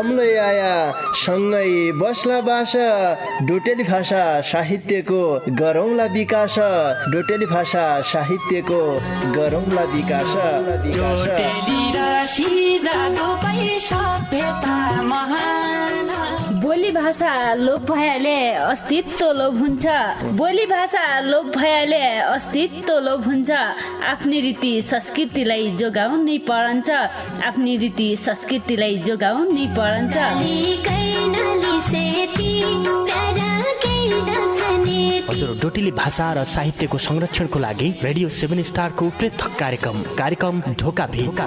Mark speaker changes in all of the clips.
Speaker 1: तम्लै आया सँगै बस्ला बास डोटेली भाषा साहित्यको गरौँला विकास डोटेली भाषा साहित्यको गरौँला विकास
Speaker 2: डोटेली राशि जादु पैसा पेता महान
Speaker 3: बोली भाषा लोप भएले अस्तित्व लोप हुन्छ बोली भाषा लोप भएले अस्तित्व लोप हुन्छ आफ्नै रीति संस्कृतिलाई जोगाउनै पर्छ आफ्नै रीति संस्कृतिलाई जोगाउनै पर्छ
Speaker 4: हजुर डोटेली भाषा र साहित्यको संरक्षणको लागि रेडियो 7 स्टारको पृथक कार्यक्रम ढोका भेट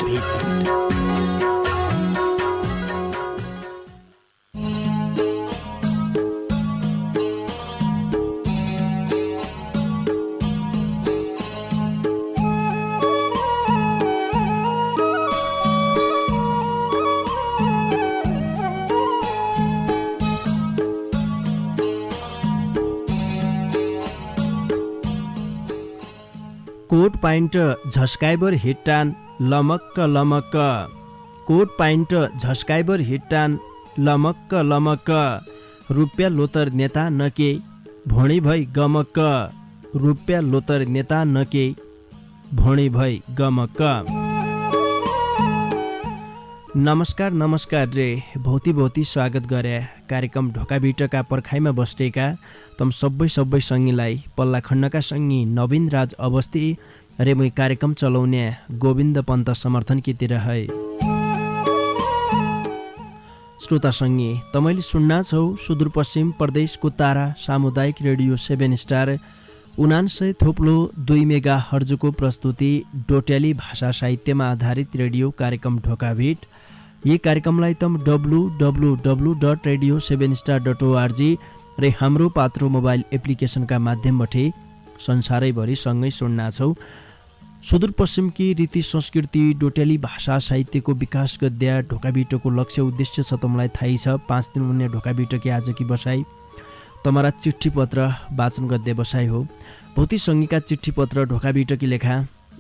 Speaker 5: कोट पाइन्ट झस्काइबर हिट्टान लमक्क लमक्क कोट पाइन्ट झस्काइबर हिट्टान लमक्क लमक्क रुपियाँ लोतर नेता नके भोणी भई गमक्क रुपियाँ लोतर नेता नके भोणी भई गमक्क। नमस्कार रे भौती स्वागत गरे कार्यक्रम ढोकाभिटका पर्खाइमा बसेका तम सबै सङ्गीलाई पल्ला खण्डका सङ्गी नवीन राज अवस्थी रे मै कार्यक्रम चलाउने गोविन्द पन्त समर्थन कितिर है श्रोता सङ्गी तपाईले सुन्ना छौ सुदूरपश्चिम प्रदेशको तारा सामुदायिक रेडियो 7 स्टार 99.2 मेगा हर्जको प्रस्तुति डोटेली भाषा साहित्यमा आधारित रेडियो कार्यक्रम ढोकाभिट। यी कार्यक्रमलाई तम www.radio7star.org रे हाम्रो पात्रो मोबाइल एप्लिकेसनका माध्यमबाट संसारैभरि सँगै सुन्ना छौ। सुदूरपश्चिमकी रीति संस्कृति डोटेली भाषा साहित्यको विकास गर्दै ढोकाभिटको लक्ष्य उद्देश्य छ तमलाई थाहै छ। 5 दिन हुने ढोकाभिटकी आजकी बसाई तमरा चिठी पत्र वाचन गर्दै बसाई हो। भौती सङ्गीका चिठी पत्र ढोकाभिटकी लेखा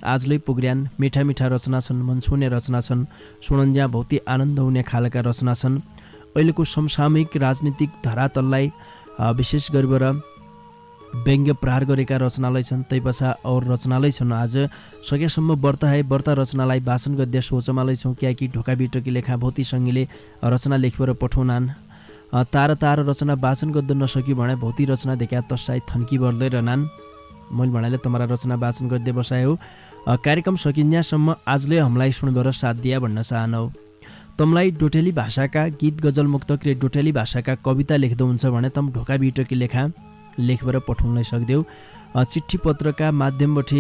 Speaker 5: आजलै पुग्र्यान मिठा मिठा रचना छन् मनछुने रचना छन् सुनन्जा भौती आनन्द हुने खालका रचना छन्। अहिलेको समसामयिक राजनीतिक धरातललाई विशेष गरेर व्यङ्ग्य प्रहार गरेका रचनालय छन् तैपछा और रचनालय छन्। आज सकेसम्म व्रत रचनालाई वाचन गर्दै सोचमालै छौँ क्याकि ढोकाभिटकी लेखा भौती सङ्गीले रचना लेखेर पठाउनान् तार रचना वाचन गर्द नसक्यो भने भौती रचना देखा तसाई थन्की बढ्दै रहनान्। मैले भनेले तमरा रचना वाचन गर्दै बसायो। कार्यक्रम सकिन्यासम्म आजले हामीलाई सुनबर साथ दिया भन्न चाहनौ। तमलाई डोटेली भाषाका गीत गजल मुक्तक रे डोटेली भाषाका कविता लेख्दै हुन्छ भने तम ढोकाभिटकी लेखा लेखबर पठाउन सक्देऊ। चिठी पत्रका माध्यमबाट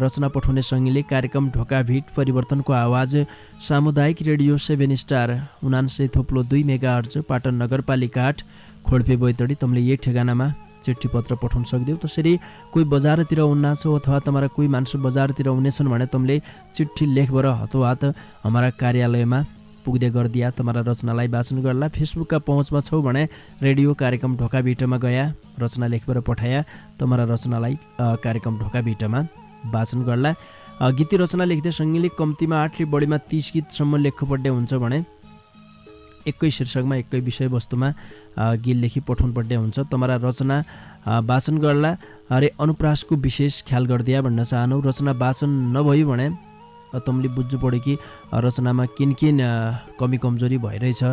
Speaker 5: रचना पठाउने सङ्गीले कार्यक्रम ढोकाभिट परिवर्तनको आवाज सामुदायिक रेडियो 7 स्टार 99.2 मेगाहर्ज पाटन नगरपालिका 8 खोडपे बैतडी तमले यही ठेगानामा चिठी पत्र पठाउन सक्देऊ। त्यसरी कोही बजारतिर उन्ना छौ अथवा तमरा कोही मान्छे बजारतिर उनेछन् भने तमले चिठी लेखबर हतोहात हमारा कार्यालयमा पुग्दै गरिदिया तमरा रचनालाई वाचन गर्ला। फेसबुकका पहुँचमा छौ भने रेडियो कार्यक्रम ढोकाभिटमा गया रचना लेखबर पठाया तमरा रचनालाई कार्यक्रम ढोकाभिटमा वाचन गर्ला। गीत रचना लेख्दै सङ्गीले कम्तीमा 8 रे बढीमा 30 गीतसम्म लेख्नुपर्ने हुन्छ भने एकै शीर्षकमा एकै विषयवस्तुमा गीत लेखी पठाउनु पर्ने हुन्छ। तमरा रचना वाचन गर्ला अरे अनुप्रासको विशेष ख्याल गरिदिया भन्न चाहनौ। रचना वाचन नभयो भने तमले बुझ्नु पऱ्यो कि रचनामा किन कमी कमजोरी भइरहेछ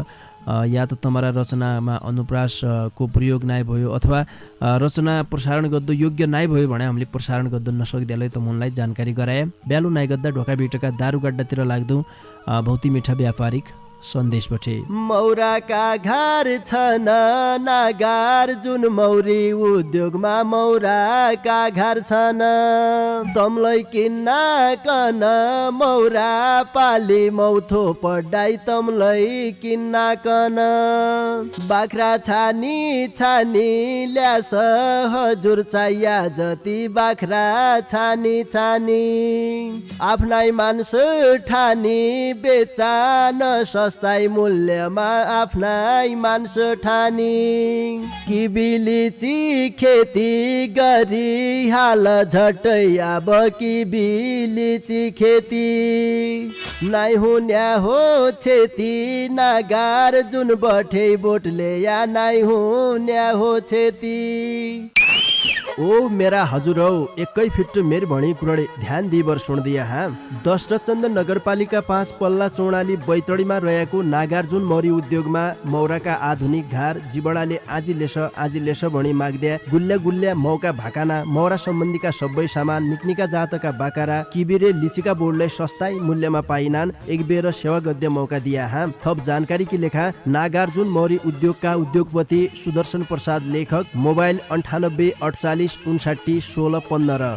Speaker 5: या त तमरा रचनामा अनुप्रासको प्रयोग नै भयो अथवा रचना प्रसारण गर्दा योग्य नै भयो भने हामीले प्रसारण गर्दा नसक्दैलाई त मनलाई जानकारी गराए। ब्यालु नाइ गर्दा ढोकाभिटका दारुगड्डातिर लाग्दौ भौती मिठा व्यापारिक सन्देश पठे।
Speaker 1: मौराका घर छन् नागार जुन मौरी उद्योगमा मौराका घर छन् तमलाई किन्न कन मौरा पाली मौथो पढाइ तमलाई किन्न कन बाख्रा छानी ल्यास हजुर चाहिया जति बाख्रा छानी आफ्नै मान्छे ठानी बेचा न सस्ताई मूल्यमा आफ्नै मान्छ ठानी किबी लिची खेती गरी हाल झट्टै अब किबी लिची खेती नाइ हुन्या हो छेती नागार जुन बठे बोटले या नाइ हुन्या हो छेती। ओ मेरा हजुरौ एकै फिट मेरी भणी कुराले ध्यान दिइबर सुन्दिया हाँ। दशरथचन्द्र नगरपालिका 5 पल्ला चौडाली बैतडीमा रहेको नागार्जुन मौरी उद्योगमा मौराका आधुनिक घार जिबडाले आजी लेस भणी माग्द्या गुल्ल्या गुल्ल्या मौका भाकाना मौरा सम्बन्धीका सबै सामान निक्निका जातका बाकारा किबिरे लिचिका बोर्डलाई सस्ताई मूल्यमा पाइनान् एक बेर सेवा गद्य मौका दिया हाँ। थप जानकारी की लेखा नागार्जुन मौरी उद्योगका उद्योगपति सुदर्शन प्रसाद लेखक मोबाइल 98 48 59 16 15।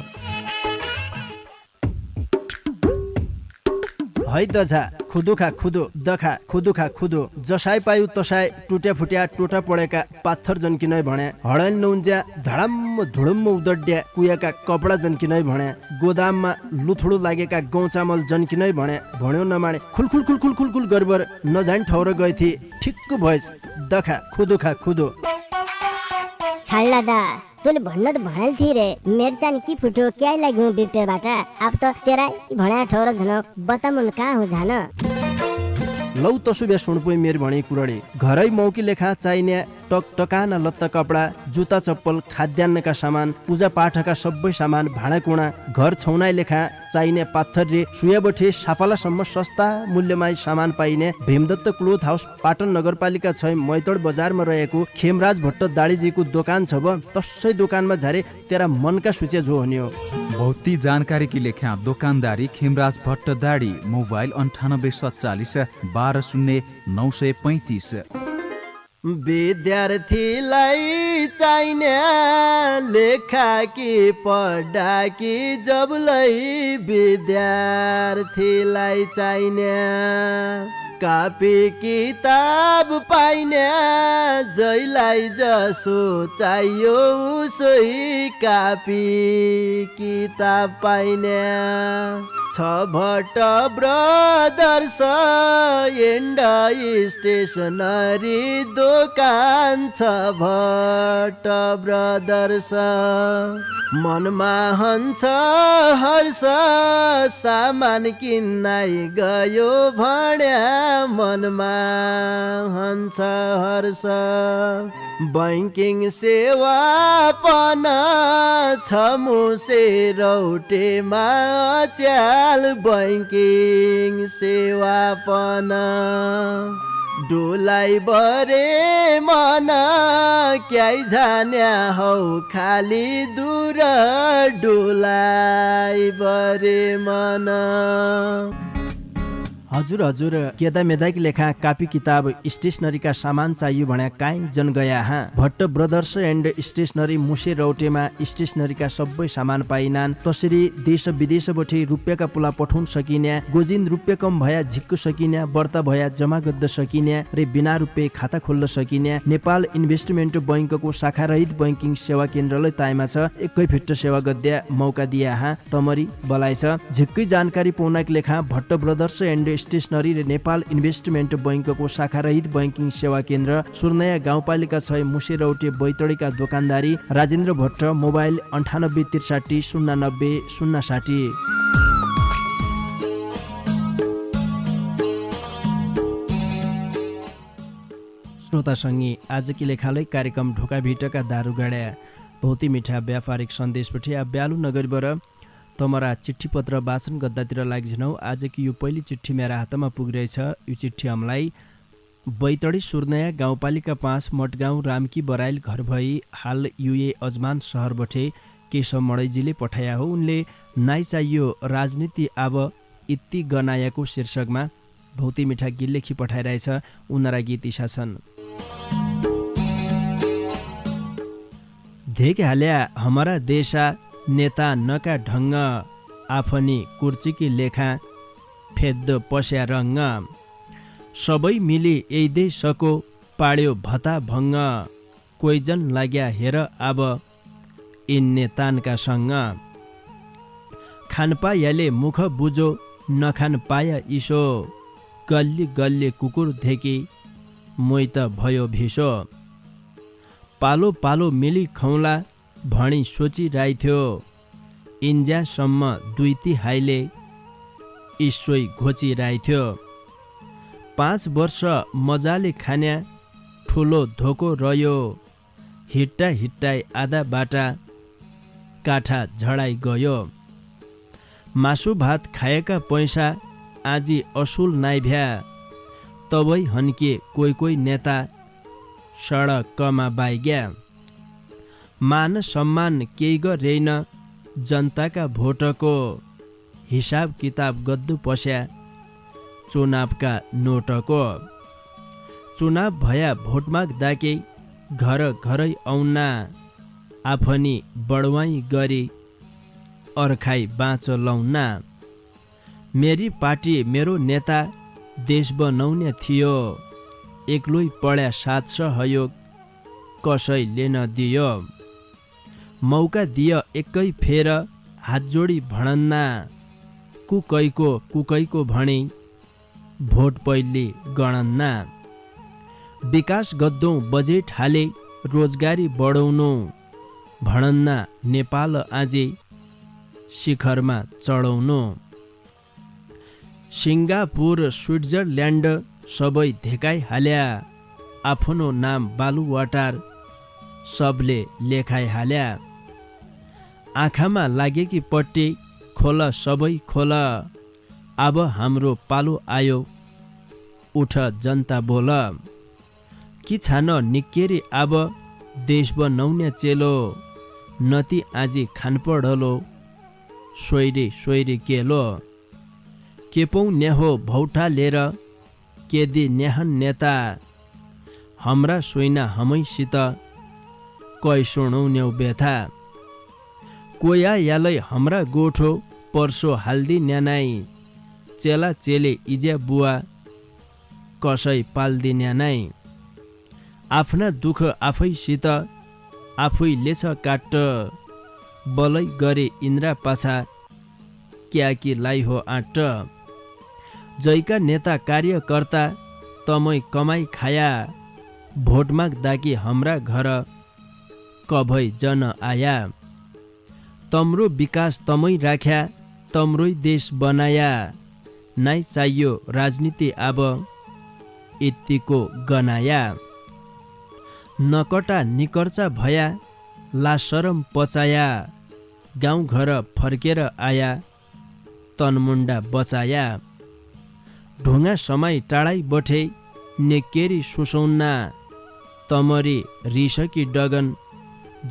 Speaker 1: है दझा खुदुखा खुदो दखा खुदुखा खुदो जसाई पायु तसाई टुट्या फुट्या टोटा पडेका पाथर जन्किनै भने हडल नउन्ज्या धडम्म धुडुम्म उदड्या कुयाका कपडा जन्किनै भने गोदाममा लुथुडो लागेका गहुँ चामल जन्किनै भने भन्यो नमाने खुलखुल खुलखुल खुलखुल गरबर नजान ठौर गएथी ठिक्क भएछ दखा खुदुखा खुदो।
Speaker 6: छाड्ला दा तैँले भन्न त भनेल थिए रे मेरचान की फुट्यो क्या लाग्यो बिपेबाट अब त तेरा भणा ठौर झनक बतामुन कहाँ हो झान।
Speaker 1: लौ तसुबे सुनपुई मेर भणी कुरडी घरै मौकी लेखा चाहिने टकटकाना लत्ता कपडा जुत्ता चप्पल खाद्यान्नका सामान पूजा पाठका सबै सामान भाँडाकुँडा घर छौनाइ लेखा चाहिने पाथर रे सुयाबठे साफालासम्म सस्ता मूल्यमा सामान पाइने भीमदत्त क्लोथ हाउस पाटन नगरपालिका 6 मैतड बजारमा रहेको खेमराज भट्ट दाडीजीको दोकान छ ब तसै दोकानमा झारे तेरा मनका सूचे जो हन्यो।
Speaker 7: बहुती जानकारी की लेखा दोकानदारी खेमराज भट्ट दाडी मोबाइल 9847 12 0935।
Speaker 1: विद्यार्थीलाई चाहिने लेखा कि पढा कि जबलाई विद्यार्थीलाई चाहिने कापी किताब पाइने जैलाई जसो चाहियो उसै कापी किताब पाइने छ भट्ट ब्रदर्स एन्ड स्टेसनरी दोकान छ भट्ट ब्रदर्स मनमा हन्छ हर्ष सामान किन्नाइ गयो भन्या मनमा हन्छ हर्ष बैंकिङ सेवा पन छ मुसे रौटेमा च्याल बैंकिङ सेवा पन डोलाई बरे मन क्याइ जान्या हौ खाली दूर डोलाई बरे मन। हजुर केदा मेदाकी लेखा कापी किताब स्टेसनरीका सामान चाहियो भन्या काहीँ जन गया हाँ। भट्ट ब्रदर्स एन्ड स्टेसनरी मुसे रौटेमा स्टेसनरीका सबै सामान पाइनान्। तसरी देश विदेशबठे रुपियाँका पुला पठाउन सकिन्या गोजिन रुपियाँ कम भया झिक्क सकिन्या बर्ता भया जमा गद्द सकिन्या रे बिना रुपियाँ खाता खोल्न सकिन्या नेपाल इन्भेस्टमेन्ट बैंकको शाखारहित बैंकिङ सेवा केन्द्रलाई ताइमा छ एकै फिट सेवा गद्या मौका दिया हाँ। तमरी बलाइ छ झिक्कै जानकारी पाउनका लेखा भट्ट ब्रदर्स एन्ड स्टेसनरी र नेपाल इन्भेस्टमेन्ट बैंकको शाखारहित बैंकिङ सेवा केन्द्र सुर्नया गाउँपालिका 6 मुसेरौटे बैतडीका दोकानदारी राजेन्द्र भट्ट मोबाइल 98 63 090 060। श्रोतासँगै आजकी लेखालै कार्यक्रम ढोका भिटका दारुगाडा बहुती मिठा व्यापारिक सन्देशपछि ब्यालु नगरीबाट तमरा चिठी पत्र वाचन गद्दातिर लाग्छौ। आजकी यो पहिली चिठी मेरा हातमा पुगिरहेछ। यो चिठी हामीलाई बैतडी सुर्नया गाउँपालिका 5 मटगाउँ रामकी बराइल घर भई हाल युए अजमान सहरबठे केशव मडैजीले पठाया हो। उनले नाइ चाहियो राजनीति अब इत्ति गनायाको शीर्षकमा बहुती मिठा गीत लेखी पठाइरहेछ। उनरा गीत इसा छन्। देख हाल्या हमारा देशा नेता नका ढङ्ग आफनी कुर्चीकी लेखा फेद्द पस्या रङ्ग सबै मिली यही देशको पाड्यो भता भङ्ग कोइजन लाग्या हेर अब यी नेतानका सँग खान पायाले मुख बुझो नखान पाया इसो
Speaker 5: गल्ली गल्ली कुकुर धेकी मोइ त भयो भेषो पालो पालो मिली खौला भणी सोचिरहेथ्यो इन्ज्यासम्म दुई तिहाईले ईश्वै घोचिरहेथ्यो 5 वर्ष मजाले खान्या ठुलो धोको रह्यो हिट्टा हिट्टाई आधा बाटा काठा झडाई गयो मासु भात खाएका पैसा आजी असुल नाइभ्या तबै हन्के कोही कोही नेता सडकमा बाइग्या मान सम्मान केही गरेन जनताका भोटको हिसाब किताब गद्दु पस्या चुनावका नोटको चुनाव भया भोट माग्दाकै घर घरै आउना आफनी बढवाई गरी अर्खाई बाँच लाउना मेरी पार्टी मेरो नेता देश बनाउने थियो एक्लै पढ्या साथ सहयोग कसैले नदियो मौका दियो एकै फेर हात जोडी भणन्ना कुकैको भणी भोट पहिले गणन्ना विकास गद्दौँ बजेट हाले रोजगारी बढाउनु भणन्ना नेपाल आजै शिखरमा चढाउनु सिङ्गापुर स्विट्जरल्यान्ड सबै धेकाइ हाल्या आफ्नो नाम बालुवाटार सबले लेखाइ हाल्या आँखामा लागेकी पट्टी खोल सबै खोल अब हाम्रो पालो आयो उठ जनता बोल कि छान निकेरी अब देश बनाउने चेलो नती आजी खानपढलो सोइरी केलो केपौँ न्याहो भौठा लिएर केदी न्याहन नेता हाम्रा सोइना हमैसित कै सुनौ न्यौ बेथा कोया यालै हाम्रा गोठो पर्सो हाल्दी न्यानाई चेला चेले इज्या बुवा कसै पाल्दी न्यानाई आफ्ना दुःख आफैसित आफैले छ काट बलै गरे इन्द्रा पाछा क्याकी लाई हो आँट जैका नेता कार्यकर्ता तमै कमाई खाया भोट माग्दाकी हाम्रा घर कभै जन आया तम्रो विकास तमै राख्या तम्रै देश बनाया नाइ चाहियो राजनीति अब यतिको गनाया नकटा निकर्चा भया लासरम पचाया गाउँ घर फर्केर आया तनमुन्डा बचाया ढुङ्गा समाई टाढाई बठे नेकेरी सुसौन्ना तमरी रिसकी डगन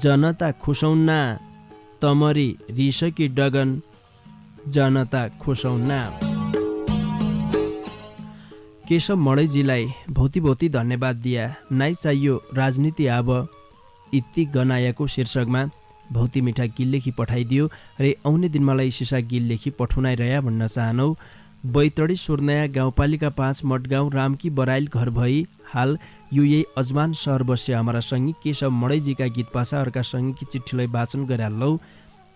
Speaker 5: जनता खुसौन्ना तमरी रिसकी डगन जनता खुसौन्ना केशव मडैजीलाई भौती धन्यवाद दिया नाइ चाहियो राजनीति अब इति गनाएको शीर्षकमा भौती मिठा गीत लेखी पठाइदियो र आउने दिन मलाई सिसा गीत लेखी पठाउनाइरह्या भन्न चाहनौ बैतडी सुर्नया गाउँपालिका 5 मटगाउँ रामकी बराइल घर भई हाल युए अजमान सहर बसे हमारा संगी केशव मडैजीका गीत पासा अर्का संगीकी चिठीलाई वाचन गरालौ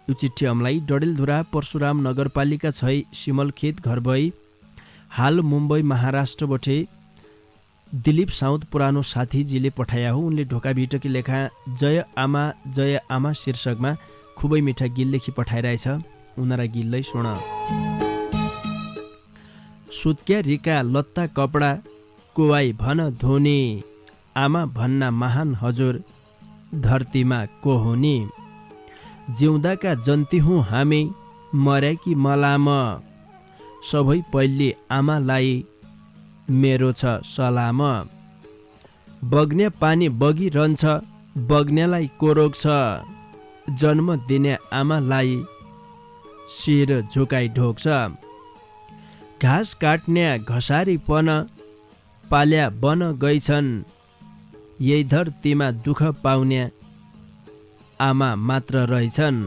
Speaker 5: यो चिठी हमलाई डडेलधुरा परशुराम नगरपालिका 6 सिमलखेत घर भई हाल मुम्बई महाराष्ट्रबाटै दिलीप साउद पुरानो साथीजीले पठाया हो उनले ढोका भिटकी लेखा जय आमा शीर्षकमा खुबै मिठा गीत लेखी पठाइरहेछ उनीहरा गीतलाई सुन सुत्क्या रिका लत्ता कपडा कोवाई भन धोनी आमा भन्ना महान हजुर धरतीमा को हुनी जिउँदाका जन्ती हुँ हामी मर्याकी मलाम सबै पहिले आमालाई मेरो छ सलाम बग्ने पानी बगिरहन्छ बग्नेलाई को रोग छ जन्म दिने आमालाई शिर झुकाई ढोक्छ घाँस काट्ने घसारीपन पाल्या बन गइछन् यही धरतीमा दुःख पाउने आमा मात्र रहेछन्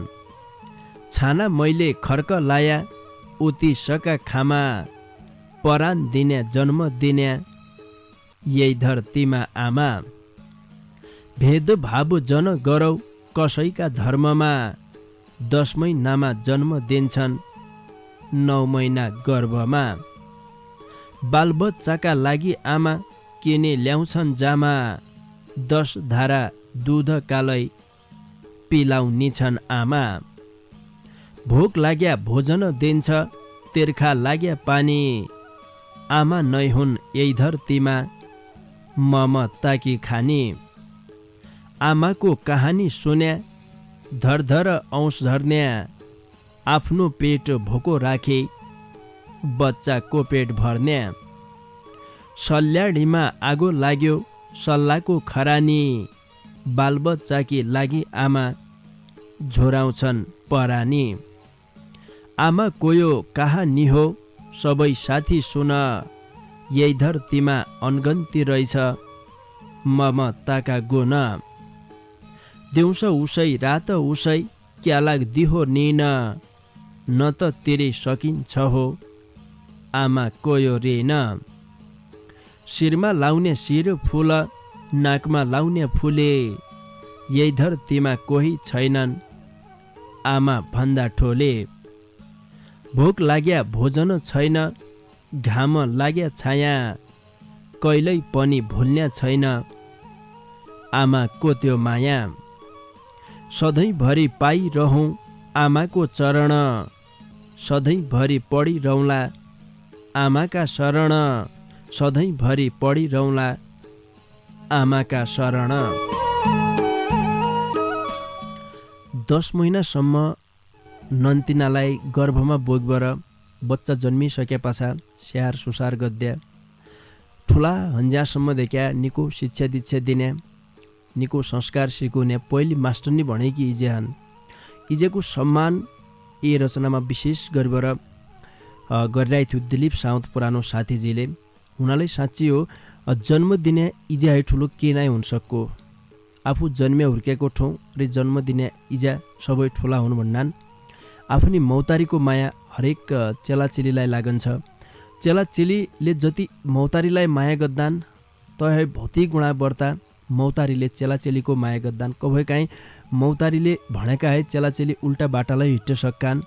Speaker 5: छाना मैले खर्क लाया उति सका खामा परान दिने जन्म दिने यही धरतीमा आमा भेदभाव जन गरौ कसैका धर्ममा 10 महिनामा जन्म दिन्छन् 9 महिना गर्भमा बालबच्चाका लागि आमा किने ल्याउँछन् जामा 10 धारा दुध कालै पिलाउनी छन् आमा भोक लाग्या भोजन दिन्छ तिर्खा लाग्या पानी आमा नै हुन् यही धरतीमा ममताकी खानी आमाको कहानी सुन्या धरधर औँस झर्न्या आफ्नो पेट भोको राखे बच्चाको पेट भर्न्या सल्याडीमा आगो लाग्यो सल्लाहको खरानी बालबच्चाकी लागि आमा झोराउँछन् परानी आमा कोयो कहानी हो सबै साथी सुन यही धरतीमा अनगन्ती रहेछ ममताका गुण दिउँसो उसै रात उसै क्या लाग्दिहो निन न त तेरे सकिन्छ हो आमा कोयो रेन शिरमा लाउने शिर फुल नाकमा लाउने फुले यही धरतीमा कोही छैनन् आमा भन्दा ठोले भोक लाग्या भोजन छैन घाम लाग्या छाया कहिल्यै पनि भुल्ने छैन आमाको त्यो माया सधैँभरि पाइरहौँ आमाको चरण सधैँभरि पढिरहँला आमाका शरण सधैँभरि पढिरहँला आमाका शरण 10 महिनासम्म नन्तिनालाई गर्भमा बोकबर बच्चा जन्मिसके पछाडि स्याहार सुसार गद्या ठुला हन्ज्यासम्म देख्या निको शिक्षा दीक्षा दिने निको संस्कार सिकाउने पहिली मास्टरनी भनेकी इजे हन् इजेको सम्मान यी रचनामा विशेष गरेर गरिरहेको थियो दिलीप साउन्त पुरानो साथीजीले हुनाले साँच्ची हो जन्म दिने इजा है ठुलो के नै हुन सक्को आफू जन्मे हुर्केको ठाउँ र जन्म दिने इजा सबै ठुला हुन् भन्नान् आफ्नी मौतारीको माया हरेक चेलाचेलीलाई लागन्छ चेलाचेलीले जति मौतारीलाई माया गद्दान तय भौतिक गुणा बढ्ता मौतारीले चेलाचेलीको माया गद्दान कभैकाहीँ मौतारीले भनेका है चेलाचेली उल्टा बाटालाई हिट्ट सक्कान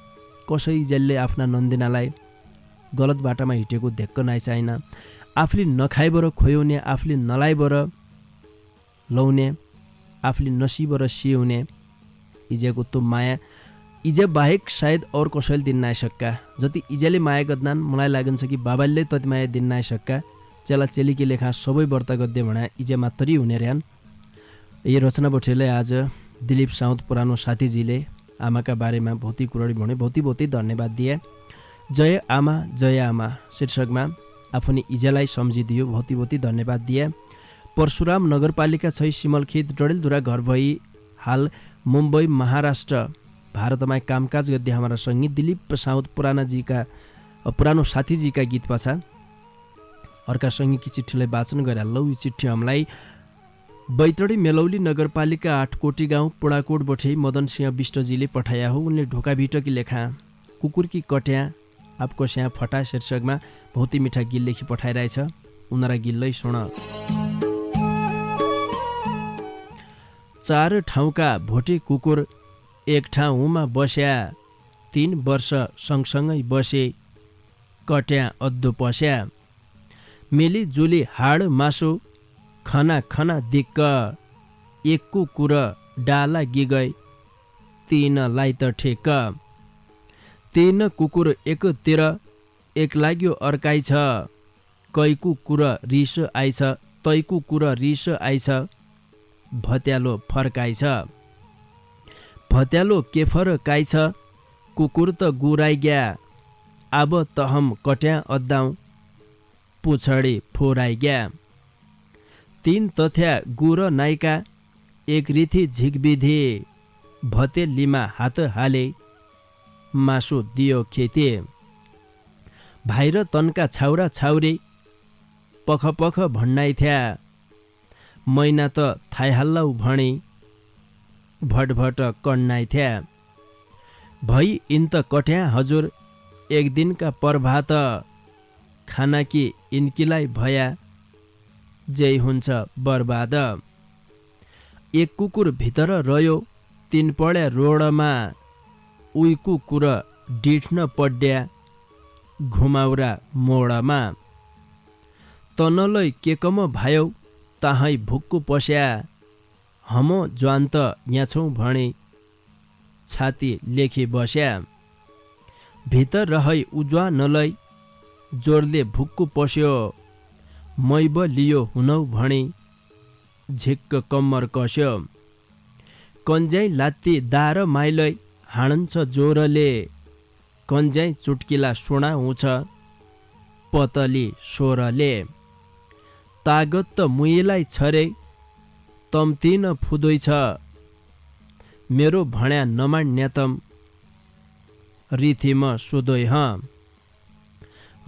Speaker 5: कसै इजलले आफ्ना नन्दिनालाई गलत बाटामा हिटेको धेक्क नाइ छैन आफूले नखाइबर खोयाउने आफूले नलाइबर लाउने आफूले नसिबर सिउने इजेको त्यो माया इजे बाहेक सायद और कसैले दिन नसक्का जति इजेले माया गद्दान मलाई लागन्छ कि बाबाले तति माया दिन नसक्का चेलाचेलीकी लेखा सबै व्रत गद्दे भने इजे मात्रै हुने रहन् यो रचना बठेले आज दिलीप साउन्त पुरानो साथीजीले आमाका बारेमा बहुतै कुराडी भने बहुतै धन्यवाद दिए जय आमा शीर्षकमा आफूले इजेलाई सम्झिदियो बहुतै धन्यवाद दिए परशुराम नगरपालिका 6 सिमलखेत डडेलधुरा घर भई हाल मुम्बई महाराष्ट्र भारतमा कामकाज गर्दै हाम्रा सङ्गीत दिलीप साउन्त पुरानो साथीजीका गीत पछा अर्का सङ्गीतकी चिठीलाई वाचन गरे लौ यो चिठी हामीलाई बैतडी मेलौली नगरपालिका 8 कोटी गाउँ पुडाकोट बठे मदन सिंह विष्टजीले पठाया हो उनले ढोका भिटकी लेखा कुकुरकी कट्या आपको स्या फटा शीर्षकमा बहुतै मिठा गीत लेखी पठाइरहेछ उनरा गीतलाई सुन 4 ठाउँका भोटे कुकुर एक ठाउँमा बस्या 3 वर्ष सँगसँगै बसे कट्या अद्दो पस्या मेली जुली हाड मासु खना दिक्क एक कुकुर डाला गिगै 3लाई त ठेक्क 3 कुकुर एकतिर एक लाग्यो अर्काइ छ कै कुकुर रिस आइछ तै कुकुर रिस आइछ भत्यालो फर्काइछ भत्यालो के फर्काइछ कुकुर त गुराइग्या अब त हम कट्या अद्दाउँ पुछडी फोराइग्या 3 तथ्या गुर नाइका एक रिथी झिकबिधे भतेलीमा हात हाले मासु दियो खेते भाइ र तनका छाउरा छाउरे पख भन्नाइ थ्या मैना त थाइहाल्लाउ भणी भटभट कन्नाइ थ्या भई इन्त कट्या हजुर एक दिनका प्रभात खाना कि इन्कीलाई भया जय हुन्छ बर्बाद एक कुकुर भित्र रह्यो 3 पड्या रोडमा उही कुकुर डिठ्न पड्या घुमाउरा मोडमा तनलै केकम भायौ ताहै भुक्कु पस्या हम ज्वान्त यहाँ छौँ भने छाती लेखी बस्या भित्र रहै उज्वा नलै जोडले भुक्कु पस्यो मैब लियो हुनौ भने झिक्क कम्मर कस्यो कन्ज्याइ लात्ती दार माइलै हाणन्छ जोरले कन्ज्याइ चुट्किला सोना हुँछ पतली स्वरले तागत त मुइलाई छरे तम्तिन फुदोइ छ मेरो भण्या नमान्यतम रिथिम सुदोइ हँ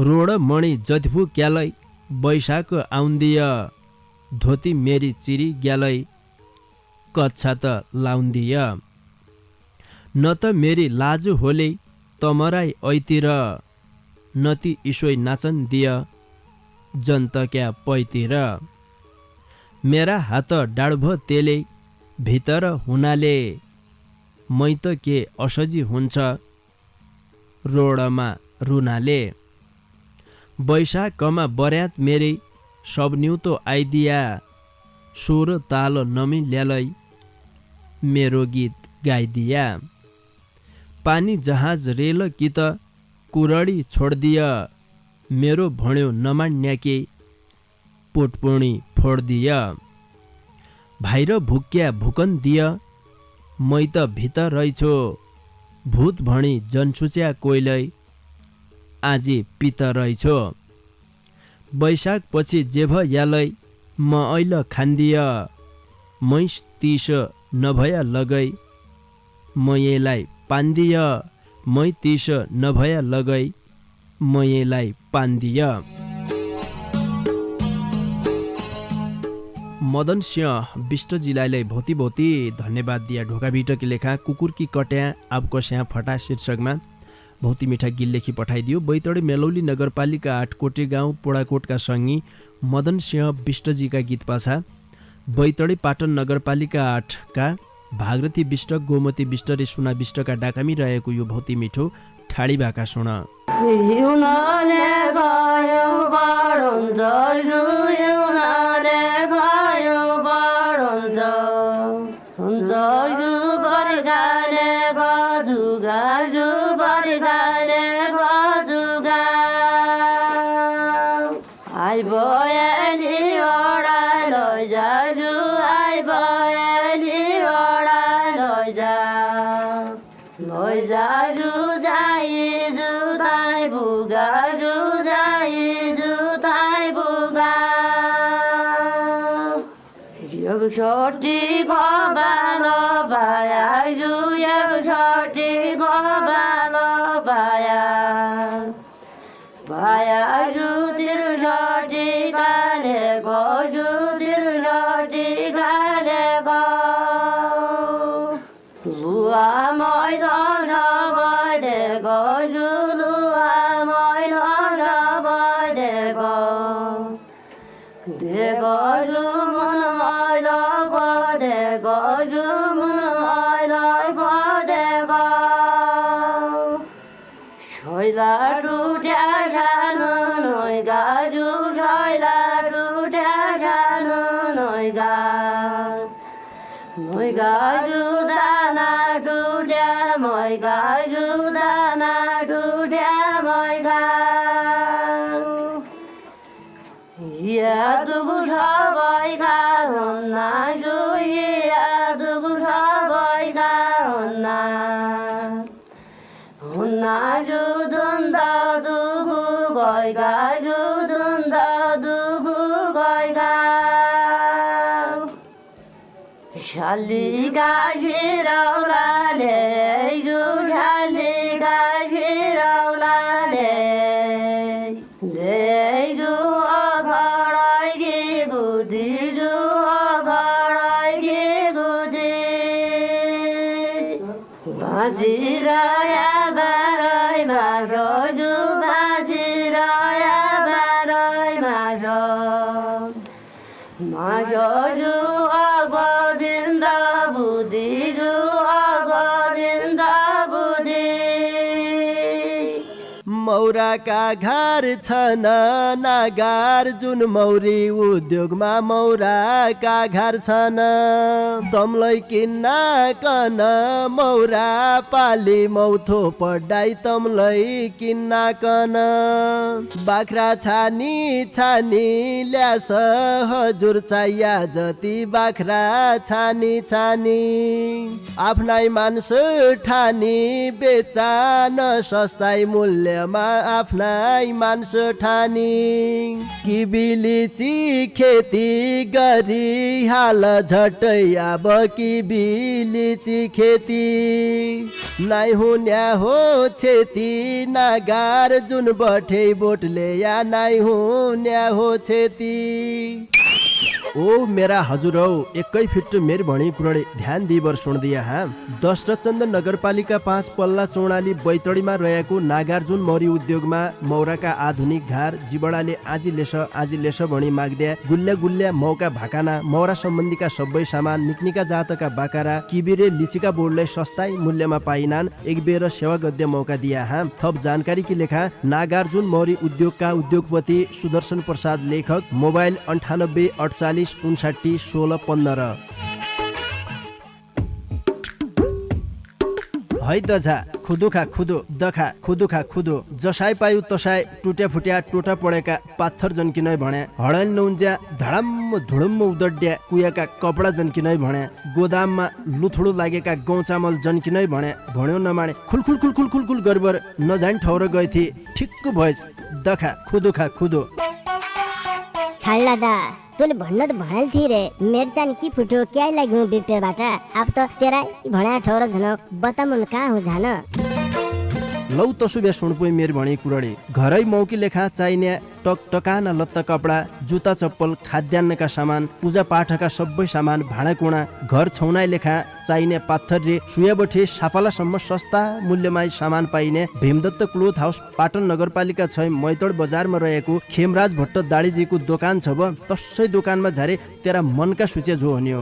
Speaker 5: रोड मणि जतिफु क्यालै बैशाख आउँदिय धोती मेरी चिरी ग्यालै कच्छा त लाउँदिय न त मेरी लाज होले तमराई ऐतिर नती ईश्वै नाचन दिय जन्त क्या पैतिर मेरा हात डाडभ तेले भितर हुनाले मै त के असजी हुन्छ रोडमा रुनाले बैशाखमा बर्यात मेरै सब न्युतो आइदिया सुर ताल नमिल्यालै मेरो गीत गाइदिया पानी जहाज रेल कि त कुरडी छोड्दिय मेरो भण्यो नमान्या के पोटपुणी फोड्दिय भाइर भुक्या भुकन दिय मै त भित्र रहिछो भूत भणी जनसुच्या कोइलै आजी पित रहिछो बैशाख पछि जेभ यालै म ऐल खान्दिय मैस तीस नभया लगै मयेलाई पान्दिय मै तीस नभया लगै मयेलाई पान्दिय मदन सिंह विष्टजीलाई भौती भौती धन्यवाद दिया ढोका भिटकी लेखा कुकुर की कट्या आपको स्या फटा शीर्षकमा भौती मिठा गीत लेखी पठाइदियो बैतडी मेलौली नगरपालिका 8 कोटे गाउँ पोडाकोटका सङ्गी मदन सिंह विष्टजीका गीत पाछा बैतडी पाटन नगरपालिका 8 का भागरथी विष्ट गोमती विष्ट र सुना विष्टका डाकामी रहेको यो भौती मिठो ठाडी भाका सुन
Speaker 8: छोटी गोबालो पाया छोटी गोबालो पाया पाया तिर छोटी काले को तिर छोटी काले को लुआ मैदान बदे को लुआ मैदान बदे को देखो मन मैला को देखो मन मैला को देखो छोइला टुट्या खानु नोइगा छोइला टुट्या खानु नोइगा नोइगा दाना टुट्या मैगा दाना टुट्या मैगा यादुगु ठबाइगा हुन्ना जुई यादुगु ठबाइगा हुन्ना हुन्ना जुदुन्दा दुगु गइगा जुदुन्दा दुगु गइगा शालिगा शिरौलाले जुठालिगा शिरौलाले लेजु बाजिराया बारै मारो जु बाजिराया बारै मारो मारो जु अगोविन्द बुद्धि जु अगोविन्द बुद्धि
Speaker 1: मौ मौराका घर छन् नागार जुन मौरी उद्योगमा मौराका घर छन् तमलाई किन्न कन मौरा पाली मौथो पढाइ तमलाई किन्न कन बाख्रा छानी छानी ल्यास हजुर चाहिया जति बाख्रा छानी छानी आफ्नै मान्छे ठानी बेचा न सस्ताई मूल्यमा आफ्नै मान्छे ठानी किबिलिची खेती गरी हाल झट्टै अब किबिलिची खेती नाइ हुन्या हो छेती नागार जुन बठे बोटले या नाइ हुन्या हो छेती ओ मेरा हजुरौ एकै फिट मेरी भणी कुरडे ध्यान दिइबर सुन्दिया हा दशरथचन्द नगरपालिका 5 पल्ला चौडाली बैतडीमा रहेको नागार्जुन मौरी उद्योगमा मौराका आधुनिक घार जिबडाले आजी लेस भणी माग्द्या गुल्ल्या गुल्ल्या मौका भाकाना मौरा सम्बन्धीका सबै सामान निक्निका जातका बाकारा किबिरे लिचिका बोर्डलाई सस्ताई मूल्यमा पाइनान् एक बेर सेवा गद्य मौका दिया हा थप जानकारी की लेखा नागार्जुन मौरी उद्योगका उद्योगपति सुदर्शन प्रसाद लेखक मोबाइल 98 48 59 16 15 है दझा खुदुखा खुदो दखा खुदुखा खुदो जसाई पायु तसाई टुट्या फुट्या टोटा पडेका पाथर जन्किनै भने हडल नौन्ज्या धडम्म धुडुम्म उदड्या कुयाका कपडा जन्किनै भने गोदाममा लुथुडो लागेका गहुँ चामल जन्किनै भने भन्यो नमाने खुलखुल खुलखुल खुलखुल गरबर नजाइन ठौर गएथी ठिक्क भएछ दखा खुदुखा खुदो
Speaker 6: छाड्ला दा तैँले भन्न त भनेल थिए रे मेरो चाहिँ के फुट्यो क्या लाग्यो बिपेबाट अब त तेरा भण्या ठौर झन बतामुन कहाँ हो झान
Speaker 1: लौ तसुबे सुनपुई मेर भणी कुरडी घरै मौकी लेखा चाहिने टकटकाना लत्ता कपडा जुत्ता चप्पल खाद्यान्नका सामान पूजा पाठका सबै सामान भाँडाकुँडा घर छौनाइ लेखा चाहिने पाथर रे सुयाबठे साफालासम्म सस्ता मूल्यमा सामान पाइने भीमदत्त क्लोथ हाउस पाटन नगरपालिका 6 मैतड बजारमा रहेको खेमराज भट्ट दाडीजीको दोकान छ ब तसै दोकानमा झारे तेरा मनका सूचे जो हन्यो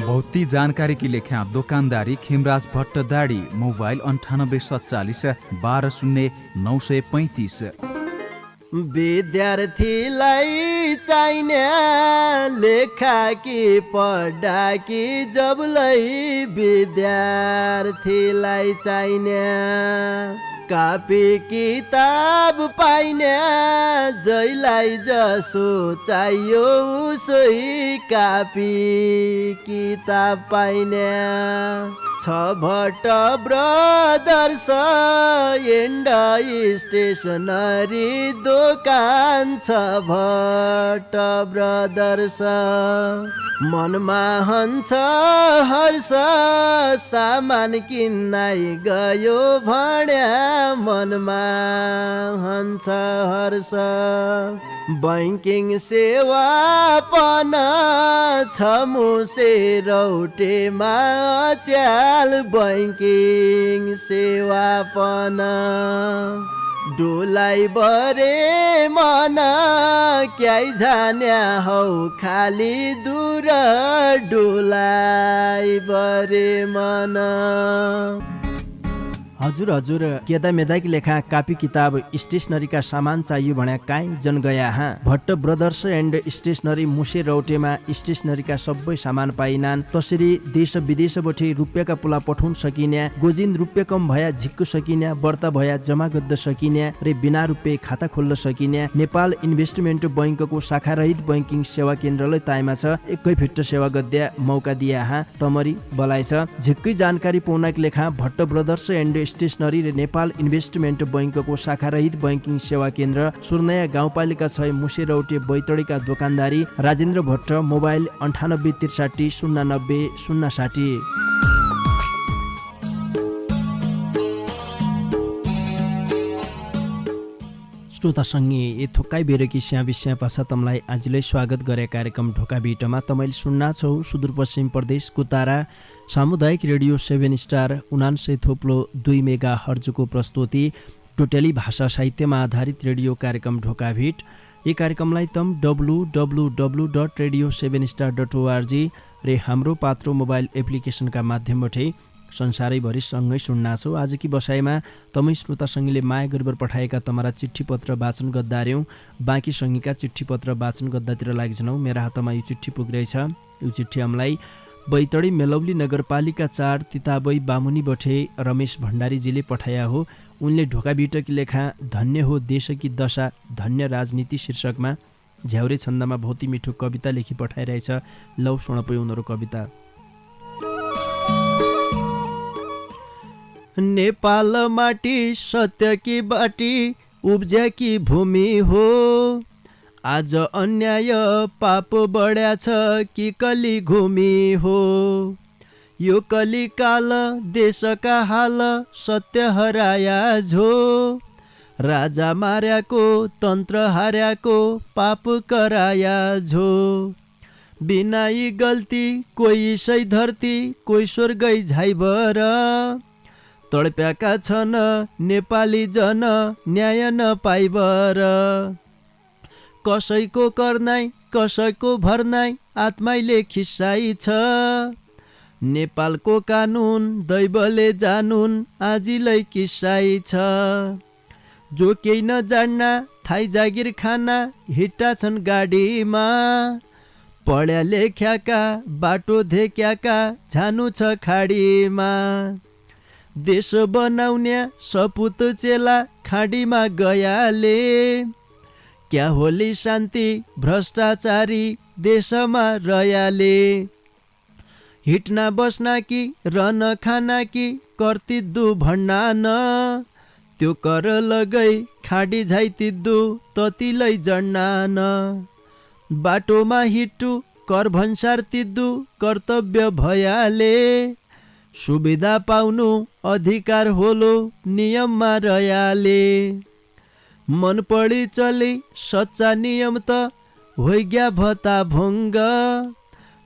Speaker 7: भौती जानकारी की लेखा दोकानदारी खेमराज भट्ट दाडी मोबाइल 9847 12 0935
Speaker 1: विद्यार्थीलाई चाहिने लेखा कि पढा कि जबलाई विद्यार्थीलाई चाहिने कापी किताब पाइने जैलाई जसो चाहियो उसै कापी किताब पाइने छ भट्ट ब्रदर्स एन्ड स्टेसनरी दोकान छ भट्ट ब्रदर्स मनमा हन्छ हर्ष सामान किन्नाइ गयो भन्या मनमा हन्छ हर्ष बैंकिङ सेवा पन छ मुसे रौटेमा च्याल बैंकिङ सेवा पन डोलाई बरे मन क्याइ जान्या हौ खाली दूर डोलाई बरे मन हजुर केदा मेदाकी लेखा कापी किताब स्टेसनरीका सामान चाहियो भन्या काई जन गया हा भट्ट ब्रदर्स एन्ड स्टेसनरी मुसे रौटेमा स्टेसनरीका सबै सामान पाइनान् तसरी देश विदेशबाट रुपियाँका पुला पठाउन सकिन्या गोजिन रुपियाँ कम भया झिक्क सकिन्या बर्ता भया जमा गद्द सकिन्या रे बिना रुपियाँ खाता खोल्न सकिन्या नेपाल इन्भेस्टमेन्ट बैंकको शाखा रहित बैंकिङ सेवा केन्द्रलाई ताइमा छ एकै फिट सेवा गद्या मौका दिया हा तमरी बलाइ छ झिक्कै जानकारी पाउनका लेखा भट्ट ब्रदर्स एन्ड स्टेसनरी र नेपाल इन्भेस्टमेन्ट बैंकको शाखा रहित बैंकिङ सेवा केन्द्र सुर्नया गाउँपालिका 6 मुसे रौटे बैतडीका दोकानदारी राजेन्द्र भट्ट मोबाइल 98 63 090 060
Speaker 5: श्रोतासँगै ए थोक्काइ बेरकी स्याबी स्यापासा तमलाई आजलाई स्वागत गरे कार्यक्रम ढोका भेटमा तपाईले सुन्ना छौ सुदूरपश्चिम प्रदेशको तारा सामुदायिक रेडियो 7 स्टार 99.2 मेगा हर्जको प्रस्तुति टोटेली भाषा साहित्यमा आधारित रेडियो कार्यक्रम ढोका भेट। यो कार्यक्रमलाई तम www.radio7star.org रे हाम्रो पात्रो मोबाइल एप्लिकेसनका माध्यमबाट संसारैभरि सँगै सुन्नाछौ। आजकी बसाइमा तमै श्रोता सङ्गीले माया गरेर पठाएका तमरा चिठी पत्र वाचन गर्दार्यौँ। बाँकी सङ्गीका चिठी पत्र वाचन गर्दातिर लागिजनौ। मेरा हातमा यो चिठी पुग्दैछ। यो चिठी हामीलाई बैतडी मेलौली नगरपालिका 4 तिताबई बामुनी बठे रमेश भण्डारीजीले पठाया हो। उनले ढोका बिटकी लेखा धन्य हो देशकी दशा धन्य राजनीति शीर्षकमा झ्याउरे छन्दमा बहुत मिठो कविता लेखी पठाइरहेछ। लौ सुनपै उनीहरू कविता। नेपाल माटी सत्य की बाटी उब्ज्याकी भूमि हो। आज अन्याय पाप बढ्याछ कि कली घुमी हो। यो कली काल देशका हाल सत्य हराया झो। राजा मार्याको तन्त्र हार्याको पाप कराया झो। बिना यी गल्ती कोही सै धरती कोही स्वर्गै झाइबर। तडप्याका छन् नेपाली जन न्याय नपाइबर। कसैको कर्नाई कसैको भर्नाई आत्माइले खिस्साइ छ। नेपालको कानुन दैवले जानुन आजिलै किस्साइ छ। जो केही नजान्ना थाई जागिर खाना हिट्टा छन् गाडीमा। पढ्या लेख्याका बाटो धेक्याका झानु छ खाडीमा। देश बनाउने सपुत चेला खाडीमा गयाले। क्या होली शान्ति भ्रष्टाचारी देशमा रयाले। हिट्ना बस्ना कि रन खाना कि कर्तिद्दु भन्ना न। त्यो कर लगै खाडी झाइतिद्दु ततिलै जड्ना न। बाटोमा हिट्टु कर भन्सार तिद्दु कर्तव्य भयाले। सुविधा पाउनु अधिकार होलो नियममा रयाले। मन पढी चली सच्चा नियम त होइग्या भता भङ्ग।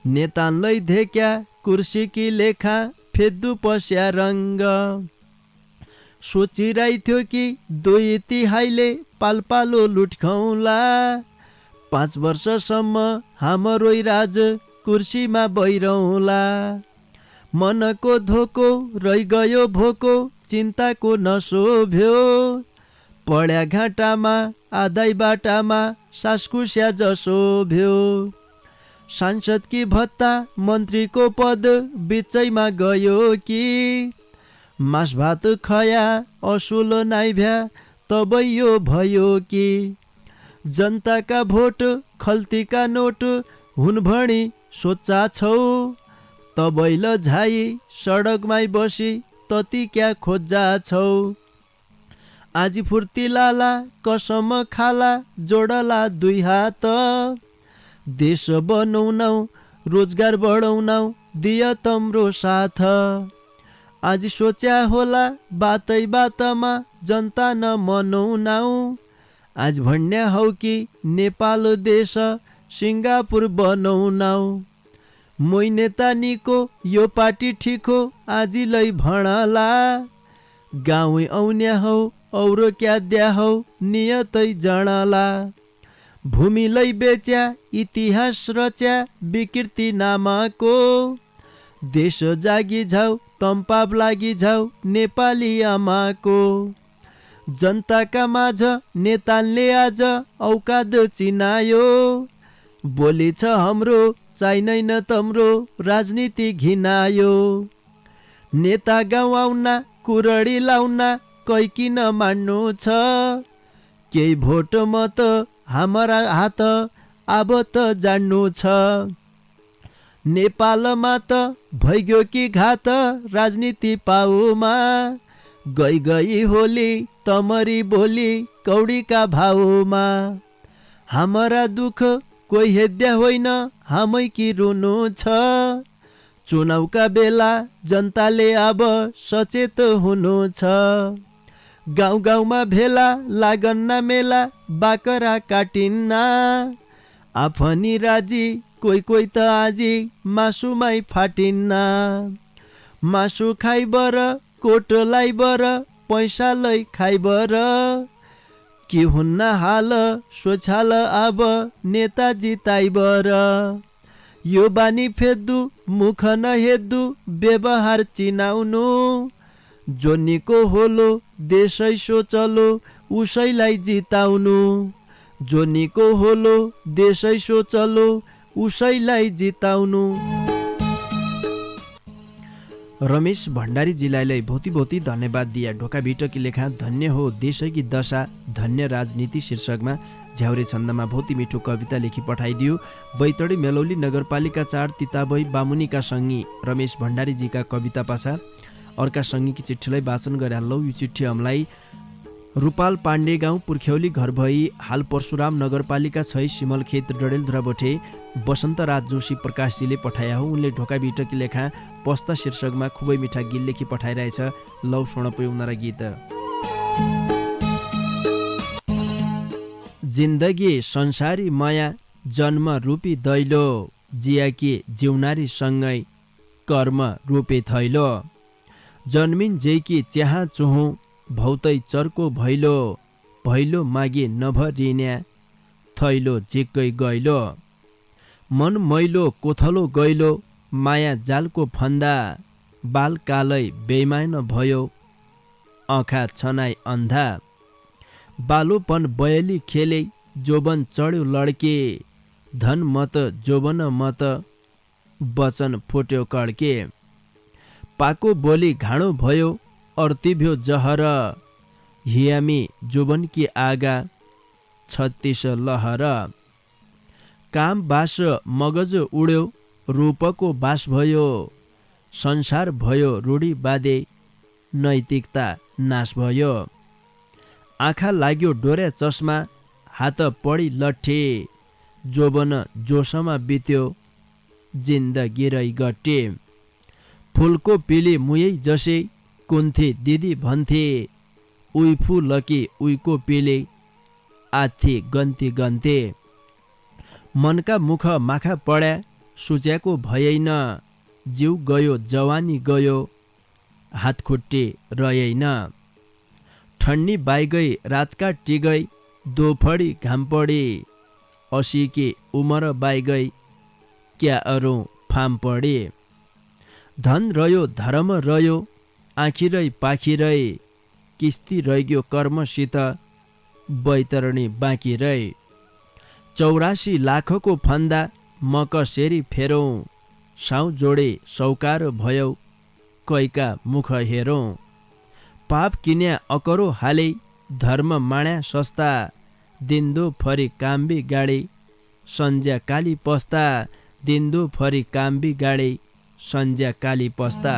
Speaker 5: नेतानलाई धेक्या कुर्सी कि लेखा फेद्दु पस्या रङ्ग। सोचिरहेथ्यो कि दुई तिहाईले पालपालो लुट्खौला। 5 वर्षसम्म हाम्रै राज कुर्सीमा बैरौला। मनको धोको रहिगयो भोको चिन्ताको नशोभ्यो। पढ्या घाटामा आधाई बाटामा सासकुस्या जसो भ्यो। सांसद की भत्ता मन्त्रीको पद बिचैमा गयो कि। मास भात खया असुल नाइभ्या तबै यो भयो कि। जनताका भोट खल्तीका नोट हुन भणी सोचा छौ। तबैल झाई सडकमै बसी तति क्या खोज्जा छौ। आजी फुर्ती लाला कसम खाला जोडला 2 हात। देश बनाउनौ रोजगार बढाउनौ दिय तम्रो साथ। आज सोच्या होला बातै बातमा जनता न मनाउनौ। आज भन्या हौ कि नेपाल देश सिङ्गापुर बनाउनौ। मै नेता निको यो पार्टी ठिको आजिलै भणला। गाउँ आउन्या हौ औरो क्या द्या हौ नियतै जणला। भूमिलै बेच्या इतिहास रच्या विकृति नामको। देश जागी झाउ तम्पाब लागि झाउ नेपाली आमाको। जनताका माझ नेताले आज औकाद चिनायो। बोली छ हाम्रो चाहिँदैन तम्रो राजनीति घिनायो। नेता गाउँ आउना कुरडी लाउना कै किन मान्नु छ। केही भोट मत हाम्रा हात अब त जान्नु छ। नेपालमा त भइगयो कि घात राजनीति पाउमा। गई गई होली तमरी बोली कौडीका भाउमा। हाम्रा दुःख कोही हेद्या होइन हामै कि रुनु छ। चुनावका बेला जनताले अब सचेत हुनु छ। गाउँ गाउँमा भेला लागन्ना मेला बाकरा काटिन्न। आफनी राजी कोही कोही त आजी मासुमै फाटिन्न। मासु खाइबर कोटलाई बर पैसालाई खाइबर। के हुन्न हाल सोछाल अब नेता जिताइबर।
Speaker 1: यो बानी फेद्दु मुख नहेद्दु व्यवहार चिनाउनु जोनीको होलो देशै सोचलो उसैलाई जिताउनु जोनीको होलो देशै सोचलो उसैलाई जिताउनु। रमेश भण्डारीजीलाई भौती भौती धन्यवाद दिया। ढोका भिटकी लेखा धन्य हो देशकी दशा धन्य राजनीति शीर्षकमा झ्याउरे छन्दमा भौती मिठो कविता लेखी पठाइदियो। बैतडी मेलौली नगरपालिका 4 तिताबई बामुनीका सङ्गी रमेश भण्डारीजीका कविता पासा अर्का सङ्गीकी चिठीलाई वाचन गरे लौ। यो चिठी हमलाई रूपाल पाण्डे गाउँ पुर्ख्यौली घर भई हाल परशुराम नगरपालिका 6 सिमलखेत डडेलधुरा बठे वसन्तराज जोशी प्रकाशजीले पठाया हो। उनले ढोका बिटकी लेखा पस्ता शीर्षकमा खुबै मिठा गीत लेखी पठाइरहेछ। लौ सुनपै उनरा गीत। जिन्दगी संसारी माया जन्म रूपी दैलो जियाकी जिउनारी सँगै कर्म रूपे थैलो जन्मिन जेकी च्याहा चुहु भौतै चर्को भैलो भैलो मागे नभरिन्या थैलो झिक्कै गैलो मन मैलो कोथलो गैलो माया जालको फन्दा बाल कालै बेइमान भयो आँखा छनाई अन्धा बालोपन बयली खेले जोबन चढ्यो लड्के धन मत जोबन मत वचन फुट्यो कड्के पाको बोली घाँडो भयो अर्तिभ्यो जहर हियामी जोबनकी आगा 36 लहर काम बास मगज उड्यो रूपको बास भयो संसार भयो रूढी बादे नैतिकता नाश भयो आँखा लाग्यो डोर्या चस्मा हात पडी लट्ठे जोबन जोसमा बित्यो जिन्दगी रै गट्टे फुलको पिली मुयै जसे कुन्थे दिदी भन्थे उइफु लकी उइको पिले आथी गन्ती गन्ते मनका मुख माखा पड्या सुच्याको भयैन जिउ गयो जवानी गयो हात खुट्टे रहेन ठन्नी बाइगै रातका टिगै दोफडी घाम पडी असीके उमर बाइगै क्या अरू फाम पडी धन रह्यो धर्म रह्यो आँखिरै पाखिरै किस्ती रह्यो कर्मसित बैतरणी बाँकी रै 84 लाखको फन्दा मकसेरी फेरौँ साउ जोडे सौकार भयौ कैका मुख हेरौँ पाप किन्या अकरो हाले धर्म माण्या सस्ता दिन्दो फरी काम्बी गाडे सन्ज्या काली पस्ता दिन्दो फरी काम्बी गाडे सन्ज्या काली पस्ता।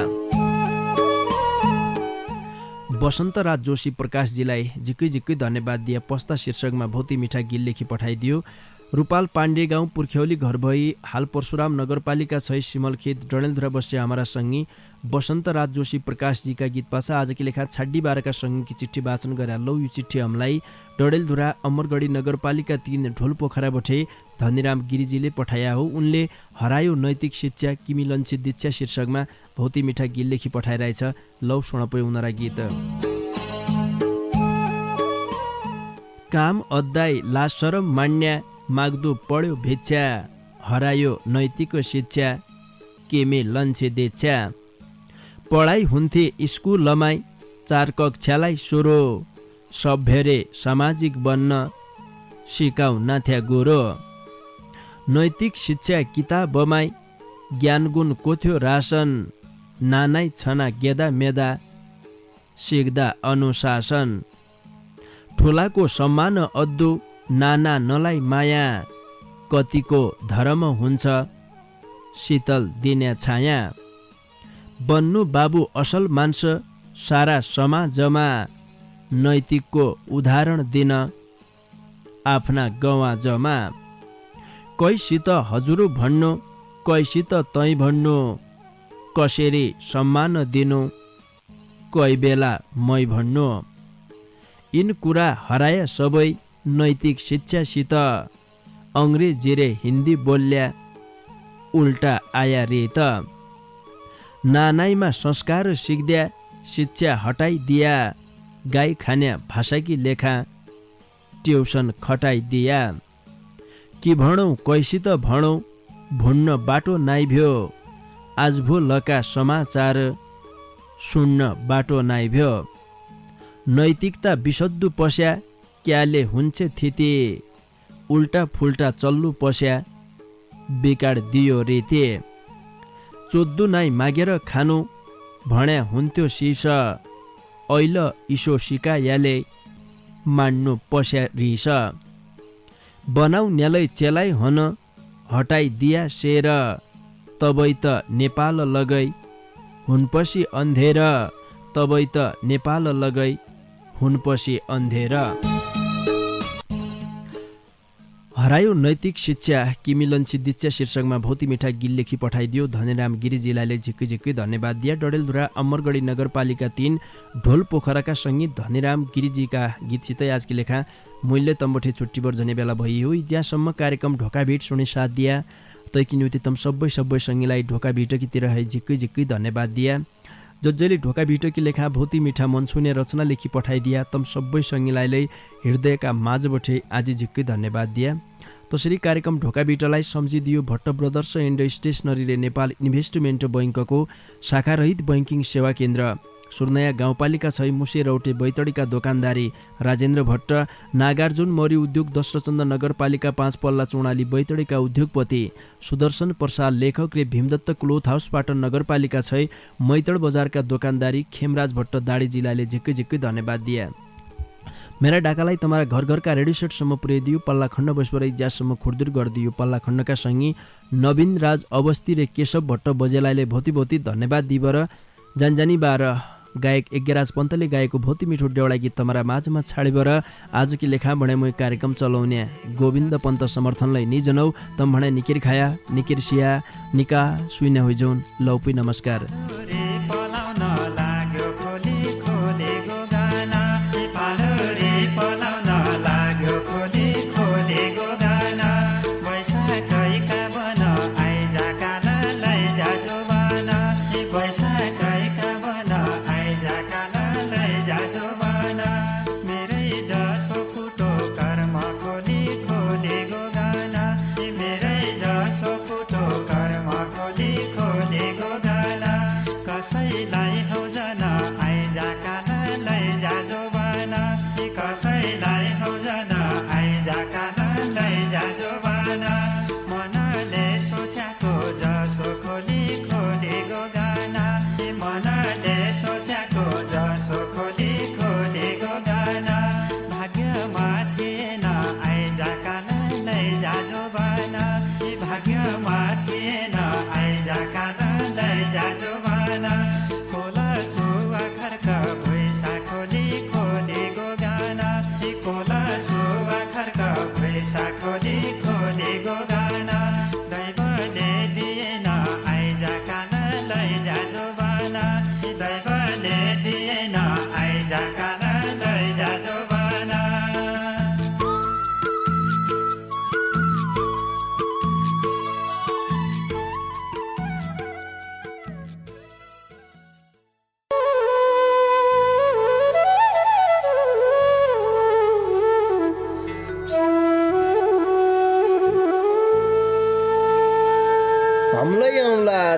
Speaker 1: वसन्तराज जोशी प्रकाशजीलाई झिक्कै झिक्कै धन्यवाद दिए। पस्ता शीर्षकमा भौती मिठा गीत लेखी पठाइदियो। रूपाल पाण्डे गाउँ पुर्ख्यौली घर भई हाल परशुराम नगरपालिका 6 सिमलखेत डडेलधुरा बस्ने हमारा सङ्गी वसन्तराज जोशी प्रकाशजीका गीत पासा आजकी लेखा छाड्डी बारका सङ्गीकी चिठी वाचन गरे लौ। यो चिठी हमलाई डडेलधुरा अमरगढी नगरपालिका 3 ढोलपोखरा बठे धनीराम गिरिजीले पठाया हो। उनले हरायो नैतिक शिक्षा किमी लन्छे दीक्षा शीर्षकमा भौती मिठा गीत लेखी पठाइरहेछ। लौ सुनपै उनरा गीत। काम अद्दाई लाज शरम मान्या माग्दो पढ्यो भिक्षा हरायो नैतिक शिक्षा केमे लन्छे देच्छा पढाइ हुन्थे स्कुलमाई 4 कक्षालाई सुरो सभ्यरे सामाजिक बन्न सिकाउ नाथ्या गोरो नैतिक शिक्षा किताबमाई ज्ञान गुण कोथ्यो रासन नानाई छना गेदा मेदा सिक्दा अनुशासन ठुलाको सम्मान अद्दु नाना नलाई माया कतिको धर्म हुन्छ शीतल दिने छाया बन्नु बाबु असल मान्छे सारा समाजमा नैतिकको उदाहरण दिन आफ्ना गवा जमा कैसित हजुर भन्नु कैसित तै भन्नु कसरी सम्मान दिनु कै बेला मै भन्नु यिन कुरा हराए सबै नैतिक शिक्षासित अंग्रेजी रे हिन्दी बोल्या उल्टा आया रे त नानाईमा संस्कार सिक्द्या शिक्षा हटाइदिया गाई खान्या भाषाकी लेखा ट्युसन खटाइदिया कि भणौँ कैसित भणौँ
Speaker 5: भुन्न बाटो नाइभ्यो आज भो लका समाचार सुन्न बाटो नाइभ्यो नैतिकता विशुद्ध पस्या क्याले हुन्छ थिते उल्टा फुल्टा चल्लु पस्या बेकार दियो रेते चोद्दु नाइ मागेर खानु भन्या हुन्थ्यो शीर्ष ऐल इसो सिकायाले मान्नु पस्या रिस बनाउ न्यालै चेलाइ हन हटाइदिया शेर तबै त नेपाल लगै हुनपछि अन्धेर तबै त नेपाल लगै हुनपछि अन्धेर हरायो नैतिक शिक्षा किमिलन्छी दिच्छा शीर्षकमा भौती मिठा गीत लेखी पठाइदियो धनेराम गिरिजीलाई झिक्की झिक्की धन्यवाद दिया। डडेलधुरा अमरगढी नगरपालिका 3 ढोल पोखराका सङ्गीत धनेराम गिरिजीका गीतसितै आजकी लेखा मूल्य तम्बोठे छुट्टीबर जने बेला भइयो ज्यासम्म कार्यक्रम ढोका भेट सुने साथ दिया तैकी निम्ति तम सबै सङ्गीलाई ढोका भेटकीतिर है झिक्की झिक्की धन्यवाद दिया। जसले ढोका भेटकी लेखा भौती मिठा मनसुने रचना लेखी पठाइदिया तम सबै सङ्गीलाई हृदयका माझबठे आज झिक्कै धन्यवाद दिया। त्यसरी कार्यक्रम ढोका भेटलाई सम्झिदियो भट्ट ब्रदर्स एन्ड स्टेसनरीले नेपाल इन्भेस्टमेन्ट बैङ्कको शाखारहित बैङ्किङ सेवा केन्द्र सुर्नया गाउँपालिका 6 मुसे रौटे बैतडीका दोकानदारी राजेन्द्र भट्ट नागार्जुन मौरी उद्योग दशरचन्द नगरपालिका 5 पल्ला चौडाली बैतडीका उद्योगपति सुदर्शन प्रसाद लेखक रे भीमदत्त क्लोथ हाउस पाटन नगरपालिका 6 मैतड बजारका दोकानदारी खेमराज भट्ट दाडी जिल्लाले झिक्कै झिक्कै धन्यवाद दिए। मेरा डाकालाई तमारा घर घरका रेडियो सेटसम्म पुर्याइदियो पल्ला खण्ड बसवरै ज्यासम्म खुर्दुर गरिदियो पल्ला खण्डका सङ्गी नवीन राज अवस्थी रे केशव भट्ट बजेलाईले भौती भौती धन्यवाद दिबर जानजानी बार गायक यज्ञराज पन्तले गाएको भौती मिठो डेउडा गीत तमारा माझमा छाडेबर आजकी लेखा भने म कार्यक्रम चलाउने गोविन्द पन्त समर्थनलाई निजनौ तम भने निकेर खाया निकेर सिया निका सुइना होइजौन लौपी नमस्कार।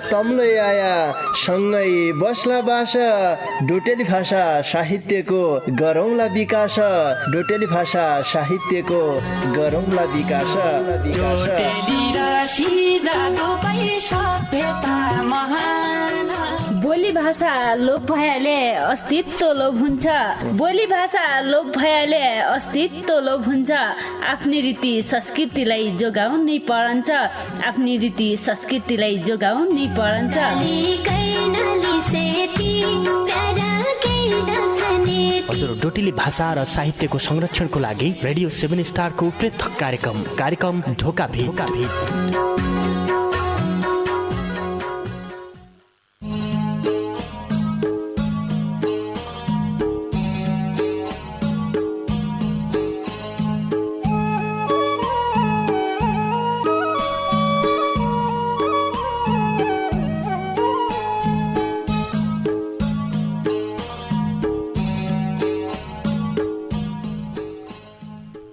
Speaker 5: तम्लै आया सँगै बस्ला बास डोटेली भाषा साहित्यको गरौँला विकास डोटेली भाषा साहित्यको गरौँला विकास
Speaker 2: डोटेली राशि जादु पैसा सभ्यता महान
Speaker 3: बोली भाषा लोप भएले अस्तित्व लोप हुन्छ बोली भाषा लोप भएले अस्तित्व लोप हुन्छ आफ्नै रीति संस्कृतिलाई जोगाउनै परन्छ आफ्नै रीति संस्कृतिलाई जोगाउनै परन्छ
Speaker 4: हजुर डोटेली भाषा र साहित्यको संरक्षणको लागि रेडियो 7 स्टारको पृथक कार्यक्रम ढोका भेट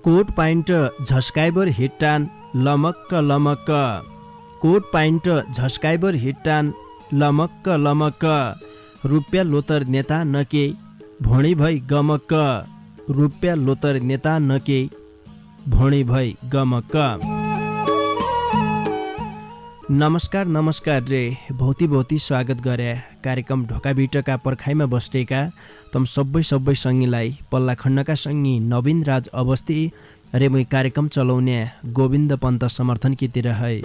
Speaker 5: कोट पाइन्ट झस्काइबर हिट्टान लमक्क लमक्क कोट पाइन्ट झस्काइबर हिट्टान लमक्क लमक्क रुपियाँ लोतर नेता नके भोणी भई गमक्क रुपियाँ लोतर नेता नके भोणी भई गमक्क। नमस्कार नमस्कार रे भौती भौती स्वागत गरे कार्यक्रम ढोकाभिटका पर्खाइमा बसेका तम सबै सङ्गीलाई पल्ला खण्डका सङ्गी नवीन राज अवस्थी रे मै कार्यक्रम चलाउने गोविन्द पन्त समर्थन कितिर है।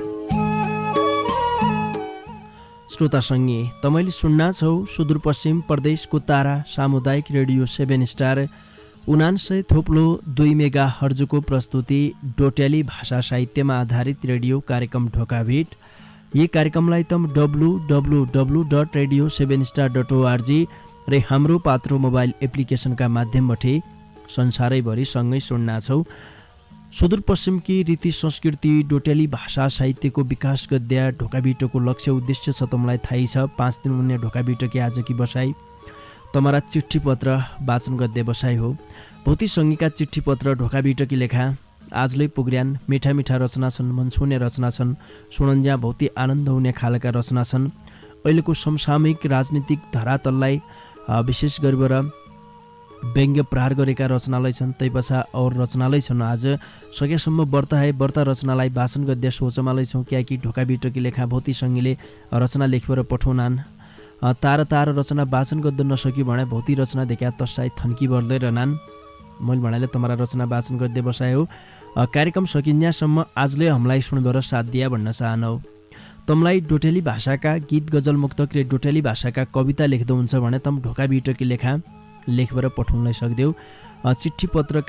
Speaker 5: श्रोता सङ्गी तपाईले सुन्ना छौ सुदूरपश्चिम प्रदेशको तारा सामुदायिक रेडियो 7 स्टार 99.2 मेगा हर्जको प्रस्तुति डोटेली भाषा साहित्यमा आधारित रेडियो कार्यक्रम ढोकाभिट। यी कार्यक्रमलाई तम www.radio7star.org रे हाम्रो पात्रो मोबाइल एप्लिकेसनका माध्यमबाट संसारैभरि सँगै सुन्ना छौ। सुदूरपश्चिमकी रीति संस्कृति डोटेली भाषा साहित्यको विकास गद्या ढोकाभिटको लक्ष्य उद्देश्य छ तमलाई थाहै छ। 5 दिन हुने ढोकाभिटकी आजकी बसाई तमरा चिठी पत्र वाचन गद्य बसाई हो। भौती सङ्गीका चिठी पत्र ढोकाभिटकी लेखा आजले पुग्र्यान मिठा मिठा रचना छन्, मन छुने रचना छन्, सुनन्ज्या भौती आनन्द हुने खालका रचना छन्। अहिलेको समसामयिक राजनीतिक धरातललाई विशेष गरेर व्यङ्ग्य प्रहार गरेका रचनालय छन्। तैपछा और रचनालय छन्। आज सकेसम्म व्रता रचनालाई वाचन गद्य सोचमालै छौँ कियाकि ढोकाभिटकी लेखा भौती सङ्गीले रचना लेखेर पठाउनान्। तार रचना वाचन गर्द नसक्यो भने भौती रचना देखा तसाई थन्की बढ्दै रहनान्। मैले भन्नाले तमरा रचना वाचन गर्दै बसायो। कार्यक्रम सकिन्यासम्म आजले हामीलाई सुनबर साथ दिया भन्न चाहनौ। तमलाई डोटेली भाषाका गीत गजल मुक्तक रे डोटेली भाषाका कविता लेख्दै हुन्छ भने तम ढोकाभिटकी लेखा लेखबर पठाउन सक्देऊ। चिठी पत्र